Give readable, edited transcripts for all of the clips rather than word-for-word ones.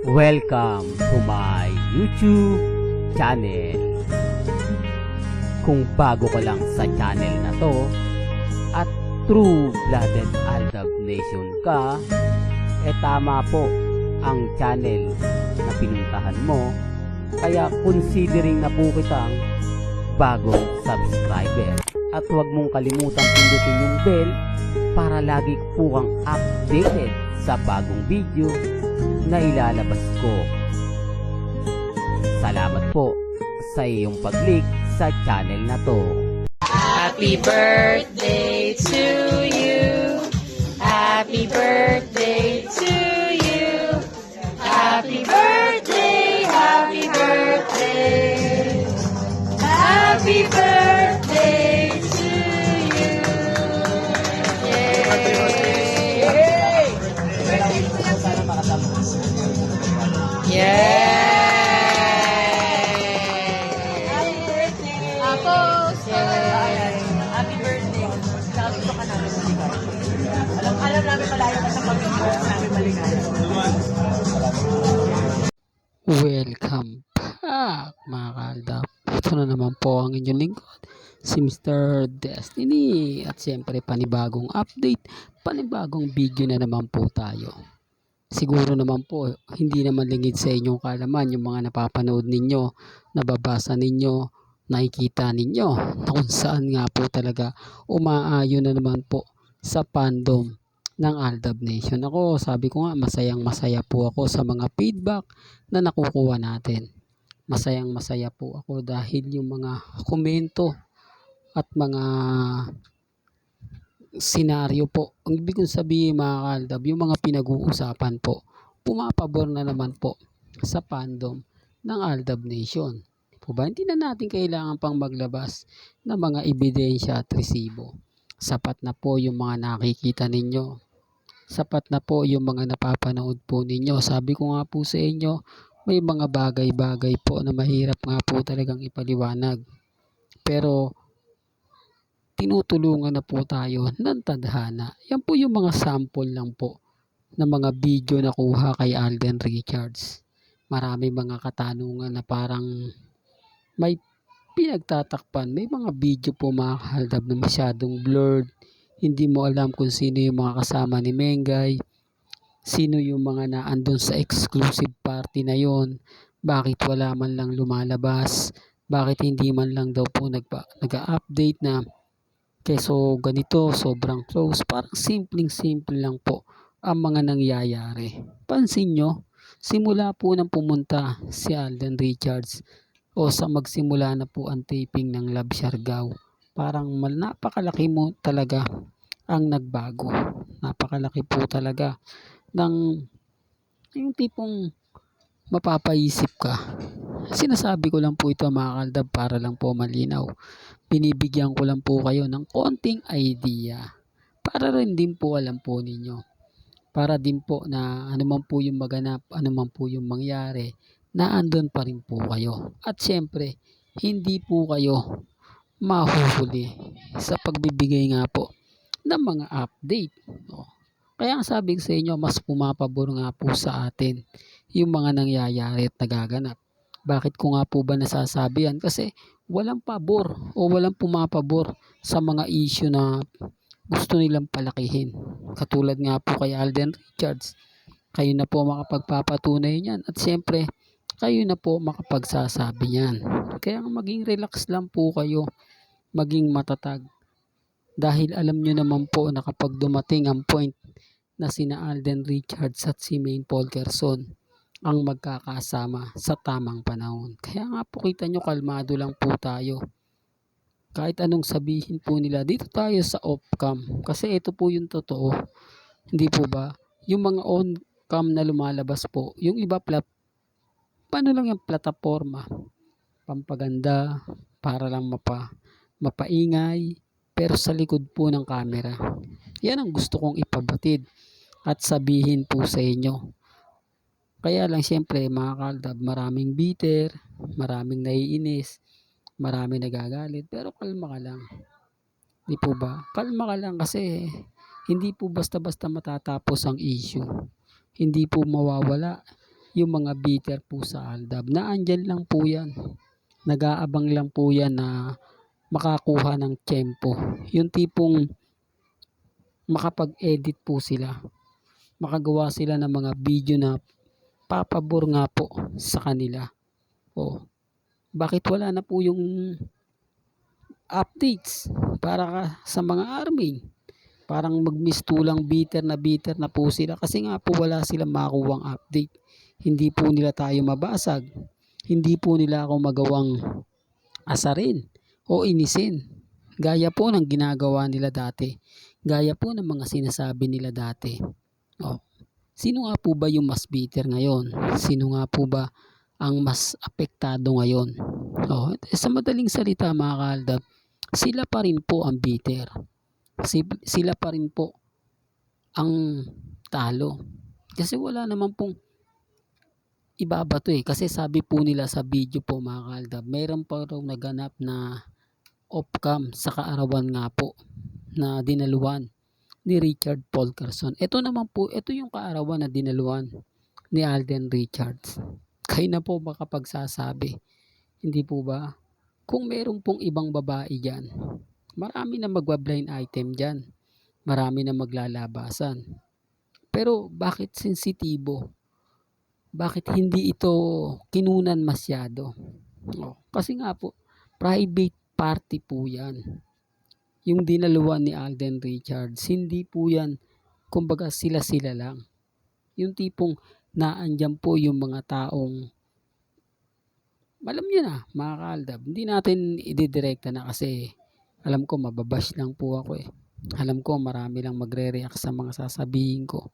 Welcome to my YouTube channel. Kung bago ka lang sa channel na to at true-blooded Aldab Nation ka, tama po ang channel na pinuntahan mo. Kaya considering na po kitang bagong subscriber. At huwag mong kalimutan pindutin yung bell para lagi po kang updated sa bagong video na ilalabas ko. Salamat po sa iyong pag-click sa channel na to. Happy birthday to you. Happy birthday to you. Happy birthday, happy birthday. Happy birthday to you. Yay! Yay! Ako, happy birthday. Sabi ko ka namin maligaya. Alam namin malayo ka sa pag-ibig namin maligaya. Welcome back mga kaaldab. Ito na naman po ang inyong lingkod, si Mr. Destiny. At siyempre panibagong update, panibagong video na naman po tayo. Siguro naman po, hindi naman lingid sa inyong kaalaman yung mga napapanood ninyo, nababasa ninyo, nakikita ninyo na kung saan nga po talaga umaayon na naman po sa fandom ng Aldab Nation. Ako, sabi ko nga, masayang masaya po ako sa mga feedback na nakukuha natin. Masayang masaya po ako dahil yung mga komento at mga senaryo po, ang ibig kong sabihin mga kaaldab, yung mga pinag-uusapan po, pumapabor na naman po sa fandom ng Aldab Nation. Po ba? Hindi na natin kailangan pang maglabas ng mga ebidensya at resibo. Sapat na po yung mga nakikita ninyo. Sapat na po yung mga napapanood po ninyo. Sabi ko nga po sa inyo, may mga bagay-bagay po na mahirap nga po talagang ipaliwanag. Pero tinutulungan na po tayo ng tadhana. Yan po yung mga sample lang po ng mga video na kuha kay Alden Richards. Marami mga katanungan na parang may pinagtatakpan. May mga video po mga kaaldab na masyadong blurred. Hindi mo alam kung sino yung mga kasama ni Mengay. Sino yung mga naandun sa exclusive party na yon. Bakit wala man lang lumalabas. Bakit hindi man lang daw po nag-update na keso ganito, sobrang close. Parang simpleng-simple lang po ang mga nangyayari. Pansin nyo, simula po nang pumunta si Alden Richards o sa magsimula na po ang taping ng Love Siargao, parang napakalaki mo talaga ang nagbago. Napakalaki po talaga ng yung tipong mapapaisip ka. Sinasabi ko lang po ito mga kaaldab para lang po malinaw. Binibigyan ko lang po kayo ng konting idea para rin din po alam po ninyo. Para din po na ano man po yung maganap, ano man po yung mangyari, na andun pa rin po kayo. At syempre, hindi po kayo mahuhuli sa pagbibigay nga po ng mga update. Kaya ang sabi ko sa inyo, mas pumapabor nga po sa atin yung mga nangyayari at nagaganap. Bakit ko nga po ba nasasabi yan? Kasi walang pabor o walang pumapabor sa mga issue na gusto nilang palakihin. Katulad nga po kay Alden Richards. Kayo na po makapagpapatunay niyan. At siyempre, kayo na po makapagsasabi niyan. Kaya maging relax lang po kayo. Maging matatag. Dahil alam nyo naman po na kapag dumating ang point na sina Alden Richards at si Maine Polkerson ang magkakasama sa tamang panahon. Kaya nga po kita nyo, kalmado lang po tayo. Kahit anong sabihin po nila, dito tayo sa off-cam. Kasi ito po yung totoo. Hindi po ba? Yung mga on-cam na lumalabas po, yung iba paano lang yung plataforma? Pampaganda, para lang mapaingay, pero sa likod po ng camera. Yan ang gusto kong ipabatid at sabihin po sa inyo. Kaya lang siyempre mga kaaldab, maraming bitter, maraming naiinis, maraming nagagalit, pero kalma ka lang. Di po ba? Kalma ka lang kasi hindi po basta-basta matatapos ang issue. Hindi po mawawala yung mga bitter po sa Aldab na andyan lang po yan. Nag-aabang lang po yan na makakuha ng tiyempo. Yung tipong makapag-edit po sila. Makagawa sila ng mga video na papabor nga po sa kanila. O, bakit wala na po yung updates para sa mga army? Parang magmistulang bitter na po sila kasi nga po wala silang makuwang update. Hindi po nila tayo mabasag. Hindi po nila ako magawang asarin o inisin. Gaya po ng ginagawa nila dati. Gaya po ng mga sinasabi nila dati. O, sino nga po ba yung mas bitter ngayon? Sino nga po ba ang mas apektado ngayon? O, sa madaling salita mga kaaldab, sila pa rin po ang bitter. Sila pa rin po ang talo. Kasi wala naman pong ibabato kasi sabi po nila sa video po mga kaaldab, mayroon pa raw naganap na off-cam sa kaarawan nga po na dinaluan ni Richard Polkerson. Ito naman po, ito yung kaarawan na dinaluan ni Alden Richards. Kayo na po makapagsasabi, hindi po ba? Kung meron pong ibang babae dyan, marami na magwa-blind item dyan. Marami na maglalabasan. Pero bakit sensitibo? Bakit hindi ito kinunan masyado? Kasi nga po, private party po yan. Yung dinaluan ni Alden Richards, hindi po yan, kumbaga sila-sila lang. Yung tipong naandyan po yung mga taong, alam nyo na, mga kaaldab, hindi natin ididirekta na kasi alam ko mababash lang po ako Alam ko marami lang magre-react sa mga sasabihin ko.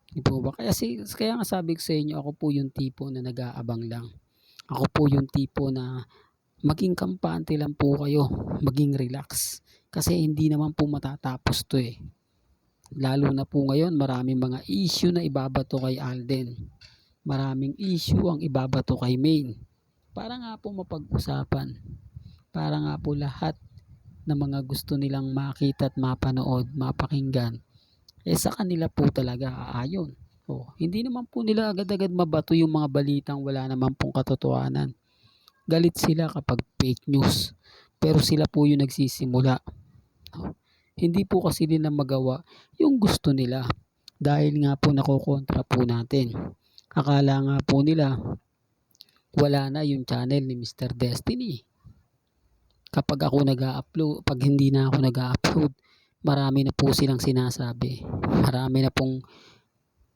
Di po ba? Kaya nga sabi ko sa inyo, ako po yung tipo na nag-aabang lang. Ako po yung tipo na maging kampante lang po kayo, maging relax. Kasi hindi naman po matatapos to Lalo na po ngayon, maraming mga issue na ibabato kay Alden. Maraming issue ang ibabato kay Maine. Para nga po mapag-usapan. Para nga po lahat ng mga gusto nilang makita at mapanood, mapakinggan, sa kanila po talaga aayon. Hindi naman po nila agad-agad mabato yung mga balitang wala naman pong katotohanan. Galit sila kapag fake news. Pero sila po yung nagsisimula. Hindi po kasi nila magawa yung gusto nila. Dahil nga po nakokontra po natin. Akala nga po nila wala na yung channel ni Mr. Destiny. Kapag ako nag-a-upload, pag hindi na ako nag-a-upload, marami na po silang sinasabi. Marami na pong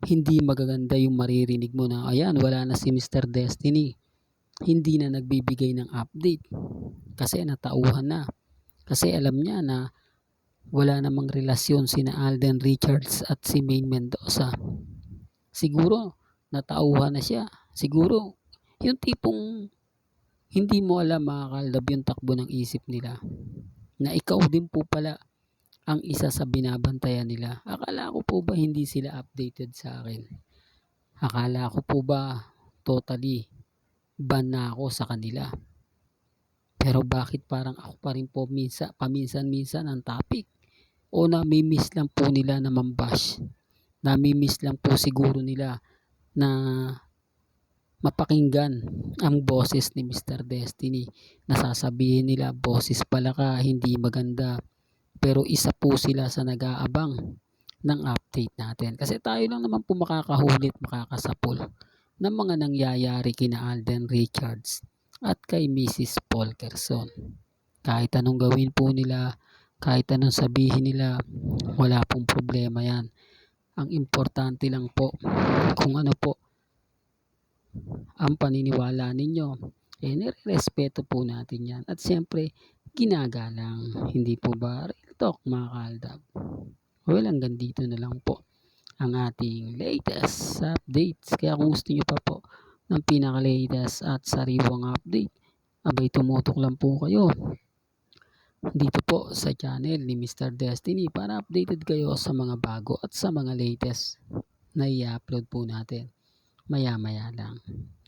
hindi magaganda yung maririnig mo na ayan, wala na si Mr. Destiny. Hindi na nagbibigay ng update. Kasi natauhan na. Kasi alam niya na wala namang relasyon sina Alden Richards at si Maine Mendoza. Siguro natauhan na siya. Siguro yung tipong hindi mo alam mga kaaldab yung takbo ng isip nila. Na ikaw din po pala ang isa sa binabantayan nila. Akala ko po ba hindi sila updated sa akin? Akala ko po ba totally ban na ako sa kanila? Pero bakit parang ako pa rin po paminsan-minsan ang topic? O nami-miss lang po nila na mambash? Nami-miss lang po siguro nila na mapakinggan ang boses ni Mr. Destiny. Nasasabihin nila, boses pala ka, hindi maganda. Pero isa po sila sa nag-aabang ng update natin. Kasi tayo lang naman po makakahulit, makakasapol ng mga nangyayari kina Alden Richards at kay Mrs. Polkerson. Kahit anong gawin po nila, kahit anong sabihin nila, wala pong problema yan. Ang importante lang po kung ano po ang paniniwala ninyo, nire-respeto po natin yan. At siyempre, ginagalang. Hindi po ba? Real talk mga kaaldab. Well, hanggang dito na lang po ang ating latest updates. Kaya kung gusto nyo pa po ng pinaka-latest at sariwang update, abay tumutok lang po kayo dito po sa channel ni Mr. Destiny para updated kayo sa mga bago at sa mga latest na i-upload po natin maya-maya lang.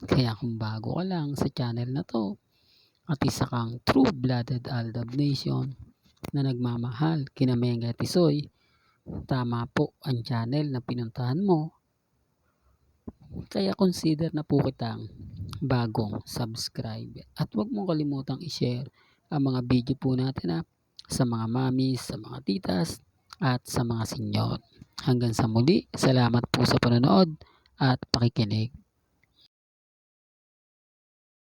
Kaya kung bago ka lang sa channel na to at isa kang true-blooded Aldab Nation na nagmamahal kina Menga Tisoy, tama po ang channel na pinuntahan mo. Kaya consider na po kitang bagong subscriber. At huwag mong kalimutang i-share ang mga video po natin sa mga mamis, sa mga titas, at sa mga senyor. Hanggang sa muli, salamat po sa panonood at pakikinig.